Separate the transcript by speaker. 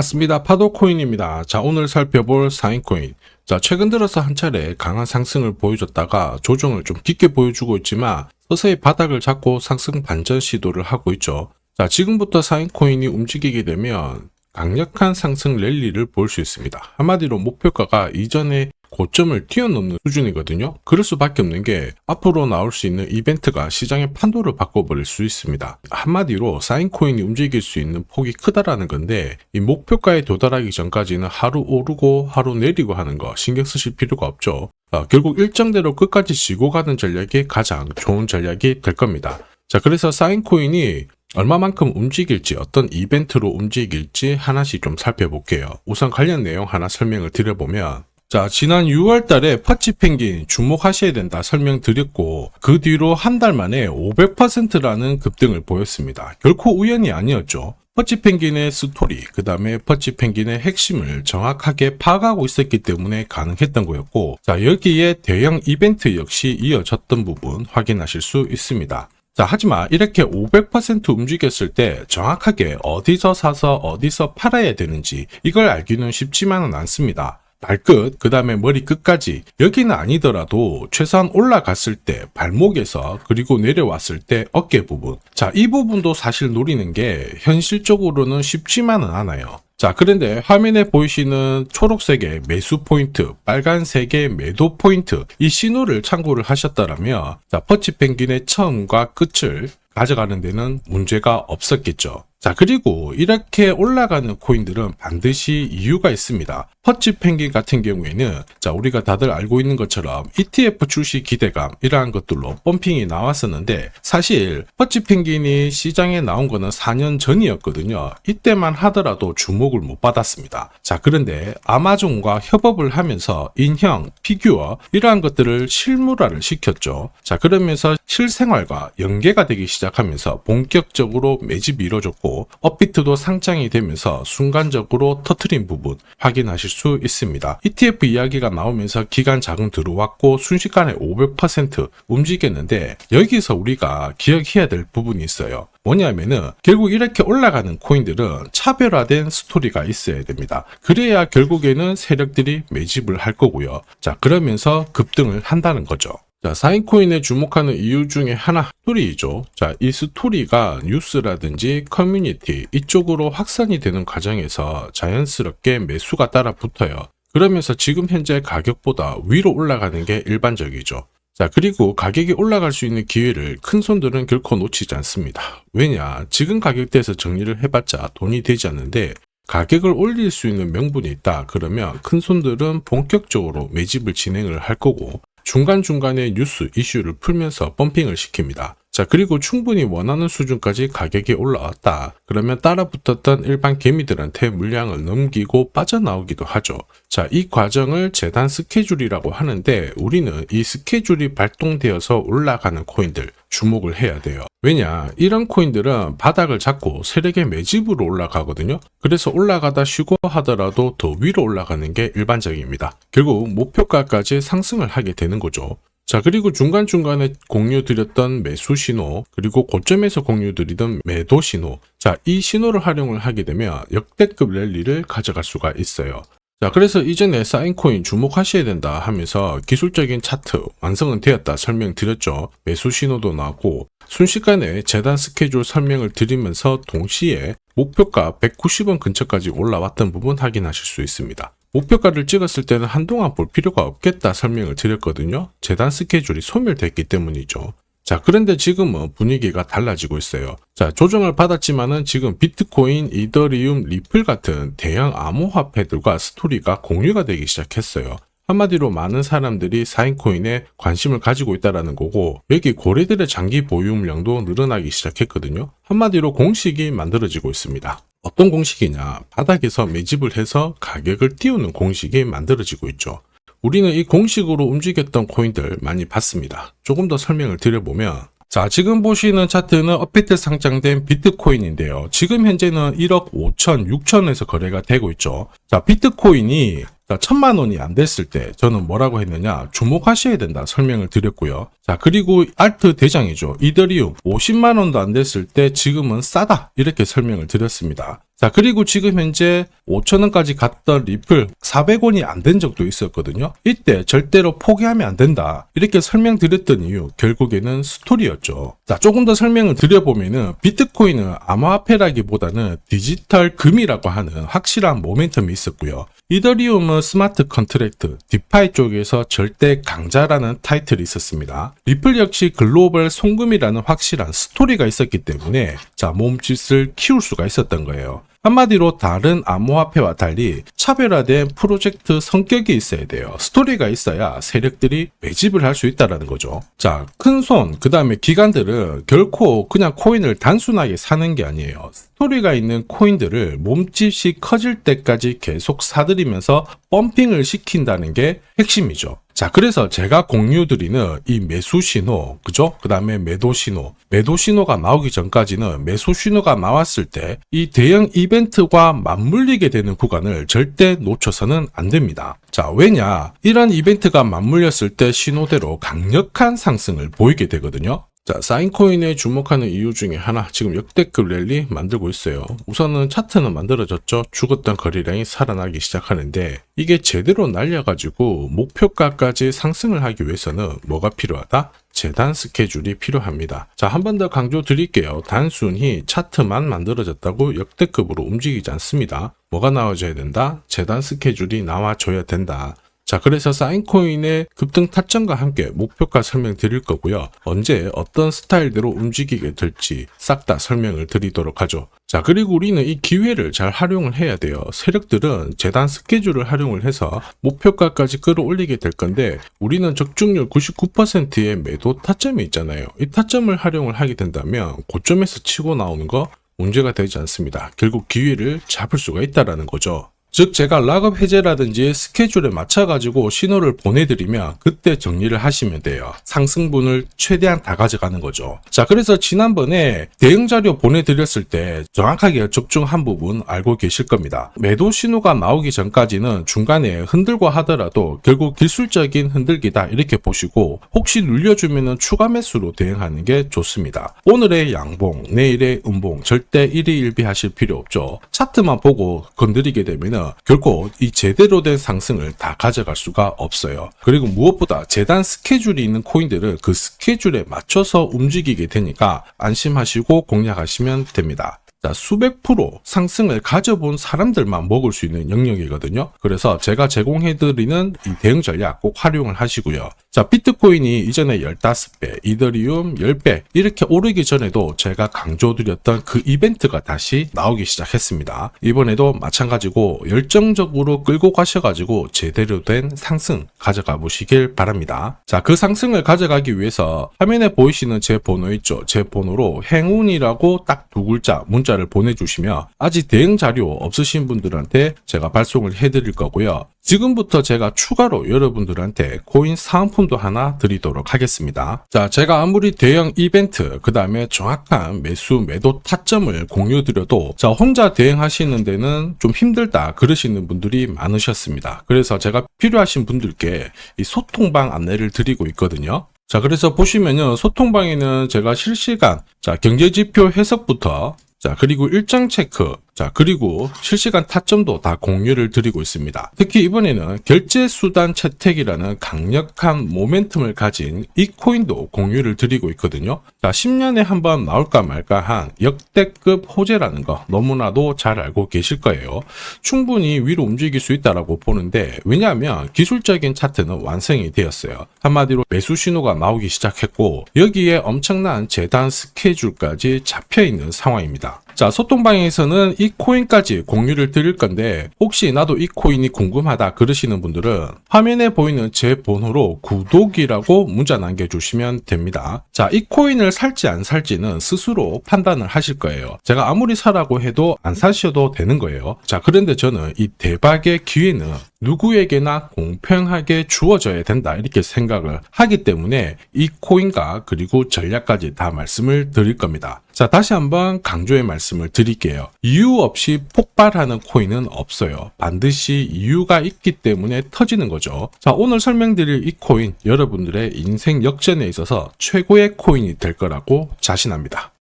Speaker 1: 반갑습니다. 파도코인입니다. 자, 오늘 살펴볼 사인코인. 자, 최근 들어서 한 차례 강한 상승을 보여줬다가 조정을 좀 깊게 보여주고 있지만 서서히 바닥을 잡고 상승 반전 시도를 하고 있죠. 자, 지금부터 사인코인이 움직이게 되면 강력한 상승 랠리를 볼 수 있습니다. 한마디로 목표가가 이전에 고점을 뛰어넘는 수준이거든요. 그럴 수밖에 없는 게 앞으로 나올 수 있는 이벤트가 시장의 판도를 바꿔버릴 수 있습니다. 한마디로 사인코인이 움직일 수 있는 폭이 크다라는 건데 이 목표가에 도달하기 전까지는 하루 오르고 하루 내리고 하는 거 신경 쓰실 필요가 없죠. 결국 일정대로 끝까지 지고 가는 전략이 가장 좋은 전략이 될 겁니다. 자, 그래서 사인코인이 얼마만큼 움직일지 어떤 이벤트로 움직일지 하나씩 좀 살펴볼게요. 우선 관련 내용 하나 설명을 드려보면 자, 지난 6월 달에 퍼치펭귄 주목하셔야 된다 설명드렸고 그 뒤로 한 달 만에 500%라는 급등을 보였습니다. 결코 우연이 아니었죠. 퍼치펭귄의 스토리, 그 다음에 퍼치펭귄의 핵심을 정확하게 파악하고 있었기 때문에 가능했던 거였고 자, 여기에 대형 이벤트 역시 이어졌던 부분 확인하실 수 있습니다. 자, 하지만 이렇게 500% 움직였을 때 정확하게 어디서 사서 어디서 팔아야 되는지 이걸 알기는 쉽지만은 않습니다. 발끝, 그 다음에 머리 끝까지 여기는 아니더라도 최소한 올라갔을 때 발목에서 그리고 내려왔을 때 어깨 부분 자, 이 부분도 사실 노리는 게 현실적으로는 쉽지만은 않아요. 자, 그런데 화면에 보이시는 초록색의 매수 포인트, 빨간색의 매도 포인트 이 신호를 참고를 하셨다면 자, 퍼치펭귄의 처음과 끝을 가져가는 데는 문제가 없었겠죠. 자, 그리고 이렇게 올라가는 코인들은 반드시 이유가 있습니다. 퍼치펭귄 같은 경우에는 자, 우리가 다들 알고 있는 것처럼 ETF 출시 기대감 이러한 것들로 펌핑이 나왔었는데 사실 퍼치펭귄이 시장에 나온 거는 4년 전이었거든요. 이때만 하더라도 주목을 못 받았습니다. 자, 그런데 아마존과 협업을 하면서 인형, 피규어 이러한 것들을 실물화를 시켰죠. 자, 그러면서 실생활과 연계가 되기 시작하면서 본격적으로 매집이 이루어졌고 업비트도 상장이 되면서 순간적으로 터트린 부분 확인하실 수 있습니다. ETF 이야기가 나오면서 기관 자금 들어왔고 순식간에 500% 움직였는데 여기서 우리가 기억해야 될 부분이 있어요. 뭐냐면은 결국 이렇게 올라가는 코인들은 차별화된 스토리가 있어야 됩니다. 그래야 결국에는 세력들이 매집을 할 거고요. 자, 그러면서 급등을 한다는 거죠. 자, 사인코인에 주목하는 이유 중에 하나 스토리이죠. 자, 이 스토리가 뉴스라든지 커뮤니티 이쪽으로 확산이 되는 과정에서 자연스럽게 매수가 따라 붙어요. 그러면서 지금 현재 가격보다 위로 올라가는 게 일반적이죠. 자, 그리고 가격이 올라갈 수 있는 기회를 큰 손들은 결코 놓치지 않습니다. 왜냐? 지금 가격대에서 정리를 해봤자 돈이 되지 않는데 가격을 올릴 수 있는 명분이 있다. 그러면 큰 손들은 본격적으로 매집을 진행을 할 거고 중간중간에 뉴스 이슈를 풀면서 펌핑을 시킵니다. 자, 그리고 충분히 원하는 수준까지 가격이 올라왔다. 그러면 따라붙었던 일반 개미들한테 물량을 넘기고 빠져나오기도 하죠. 자, 이 과정을 재단 스케줄이라고 하는데 우리는 이 스케줄이 발동되어서 올라가는 코인들 주목을 해야 돼요. 왜냐? 이런 코인들은 바닥을 잡고 세력의 매집으로 올라가거든요. 그래서 올라가다 쉬고 하더라도 더 위로 올라가는 게 일반적입니다. 결국 목표가까지 상승을 하게 되는 거죠. 자, 그리고 중간중간에 공유드렸던 매수 신호, 그리고 고점에서 공유드리던 매도 신호. 자, 이 신호를 활용을 하게 되면 역대급 랠리를 가져갈 수가 있어요. 자, 그래서 이전에 사인코인 주목하셔야 된다 하면서 기술적인 차트 완성은 되었다 설명드렸죠. 매수 신호도 나왔고 순식간에 재단 스케줄 설명을 드리면서 동시에 목표가 190원 근처까지 올라왔던 부분 확인하실 수 있습니다. 목표가를 찍었을 때는 한동안 볼 필요가 없겠다 설명을 드렸거든요. 재단 스케줄이 소멸됐기 때문이죠. 자, 그런데 지금은 분위기가 달라지고 있어요. 자, 조정을 받았지만은 지금 비트코인, 이더리움, 리플 같은 대형 암호화폐들과 스토리가 공유가 되기 시작했어요. 한마디로 많은 사람들이 사인코인에 관심을 가지고 있다는 거고 여기 고래들의 장기 보유 물량도 늘어나기 시작했거든요. 한마디로 공식이 만들어지고 있습니다. 어떤 공식이냐? 바닥에서 매집을 해서 가격을 띄우는 공식이 만들어지고 있죠. 우리는 이 공식으로 움직였던 코인들 많이 봤습니다. 조금 더 설명을 드려보면 자, 지금 보시는 차트는 업비트 상장된 비트코인인데요. 지금 현재는 1억 5천, 6천에서 거래가 되고 있죠. 자, 비트코인이 1,000만 원이 안 됐을 때 저는 뭐라고 했느냐? 주목하셔야 된다 설명을 드렸고요. 자, 그리고 알트 대장이죠. 이더리움 50만 원도 안 됐을 때 지금은 싸다 이렇게 설명을 드렸습니다. 자, 그리고 지금 현재 5,000원까지 갔던 리플 400원이 안 된 적도 있었거든요. 이때 절대로 포기하면 안 된다. 이렇게 설명드렸던 이유, 결국에는 스토리였죠. 자, 조금 더 설명을 드려보면은 비트코인은 암호화폐라기보다는 디지털 금이라고 하는 확실한 모멘텀이 있었고요. 이더리움은 스마트 컨트랙트, 디파이 쪽에서 절대 강자라는 타이틀이 있었습니다. 리플 역시 글로벌 송금이라는 확실한 스토리가 있었기 때문에 자, 몸짓을 키울 수가 있었던 거예요. 한마디로 다른 암호화폐와 달리 차별화된 프로젝트 성격이 있어야 돼요. 스토리가 있어야 세력들이 매집을 할 수 있다는 거죠. 자, 큰손, 그 다음에 기관들은 결코 그냥 코인을 단순하게 사는 게 아니에요. 스토리가 있는 코인들을 몸집이 커질 때까지 계속 사들이면서 펌핑을 시킨다는 게 핵심이죠. 자, 그래서 제가 공유드리는 이 매수 신호, 그죠? 그 다음에 매도 신호. 매도 신호가 나오기 전까지는 매수 신호가 나왔을 때 이 대형 이벤트와 맞물리게 되는 구간을 절대 놓쳐서는 안 됩니다. 자, 왜냐? 이런 이벤트가 맞물렸을 때 신호대로 강력한 상승을 보이게 되거든요. 자, 사인코인에 주목하는 이유 중에 하나, 지금 역대급 랠리 만들고 있어요. 우선은 차트는 만들어졌죠. 죽었던 거래량이 살아나기 시작하는데 이게 제대로 날려가지고 목표가까지 상승을 하기 위해서는 뭐가 필요하다? 재단 스케줄이 필요합니다. 자, 한 번 더 강조 드릴게요. 단순히 차트만 만들어졌다고 역대급으로 움직이지 않습니다. 뭐가 나와줘야 된다? 재단 스케줄이 나와줘야 된다. 자, 그래서 사인코인의 급등 타점과 함께 목표가 설명드릴 거고요. 언제 어떤 스타일대로 움직이게 될지 싹 다 설명을 드리도록 하죠. 자, 그리고 우리는 이 기회를 잘 활용을 해야 돼요. 세력들은 재단 스케줄을 활용을 해서 목표가까지 끌어올리게 될 건데 우리는 적중률 99%의 매도 타점이 있잖아요. 이 타점을 활용을 하게 된다면 고점에서 치고 나오는 거 문제가 되지 않습니다. 결국 기회를 잡을 수가 있다는 거죠. 즉 제가 락업 해제라든지 스케줄에 맞춰가지고 신호를 보내드리면 그때 정리를 하시면 돼요. 상승분을 최대한 다 가져가는 거죠. 자, 그래서 지난번에 대응 자료 보내드렸을 때 정확하게 적중한 부분 알고 계실 겁니다. 매도 신호가 나오기 전까지는 중간에 흔들고 하더라도 결국 기술적인 흔들기다 이렇게 보시고 혹시 눌려주면 추가 매수로 대응하는 게 좋습니다. 오늘의 양봉, 내일의 음봉 절대 일희일비하실 필요 없죠. 차트만 보고 건드리게 되면 결코 이 제대로 된 상승을 다 가져갈 수가 없어요. 그리고 무엇보다 재단 스케줄이 있는 코인들은 그 스케줄에 맞춰서 움직이게 되니까 안심하시고 공략하시면 됩니다. 자, 수백 프로 상승을 가져본 사람들만 먹을 수 있는 영역이거든요. 그래서 제가 제공해드리는 이 대응 전략 꼭 활용을 하시고요. 자, 비트코인이 이전에 15배, 이더리움 10배 이렇게 오르기 전에도 제가 강조드렸던 그 이벤트가 다시 나오기 시작했습니다. 이번에도 마찬가지고 열정적으로 끌고 가셔가지고 제대로 된 상승 가져가 보시길 바랍니다. 자, 그 상승을 가져가기 위해서 화면에 보이시는 제 번호 있죠. 제 번호로 행운이라고 딱 두 글자 문자를 보내주시면 아직 대응 자료 없으신 분들한테 제가 발송을 해드릴 거고요. 지금부터 제가 추가로 여러분들한테 코인 사은품도 하나 드리도록 하겠습니다. 자, 제가 아무리 대형 이벤트, 그 다음에 정확한 매수, 매도 타점을 공유드려도 자, 혼자 대응하시는 데는 좀 힘들다 그러시는 분들이 많으셨습니다. 그래서 제가 필요하신 분들께 이 소통방 안내를 드리고 있거든요. 자, 그래서 보시면요. 소통방에는 제가 실시간, 자, 경제지표 해석부터 자, 그리고 일정 체크, 자, 그리고 실시간 타점도 다 공유를 드리고 있습니다. 특히 이번에는 결제수단 채택이라는 강력한 모멘텀을 가진 이 코인도 공유를 드리고 있거든요. 자, 10년에 한번 나올까 말까 한 역대급 호재라는 거 너무나도 잘 알고 계실 거예요. 충분히 위로 움직일 수 있다라고 보는데 왜냐하면 기술적인 차트는 완성이 되었어요. 한마디로 매수 신호가 나오기 시작했고 여기에 엄청난 재단 스케줄까지 잡혀있는 상황입니다. 자, 소통방에서는 이 코인까지 공유를 드릴 건데 혹시 나도 이 코인이 궁금하다 그러시는 분들은 화면에 보이는 제 번호로 구독이라고 문자 남겨주시면 됩니다. 자, 이 코인을 살지 안 살지는 스스로 판단을 하실 거예요. 제가 아무리 사라고 해도 안 사셔도 되는 거예요. 자, 그런데 저는 이 대박의 기회는 누구에게나 공평하게 주어져야 된다 이렇게 생각을 하기 때문에 이 코인과 그리고 전략까지 다 말씀을 드릴 겁니다. 자, 다시 한번 강조의 말씀을 드릴게요. 이유 없이 폭발하는 코인은 없어요. 반드시 이유가 있기 때문에 터지는 거죠. 자, 오늘 설명드릴 이 코인 여러분들의 인생 역전에 있어서 최고의 코인이 될 거라고 자신합니다.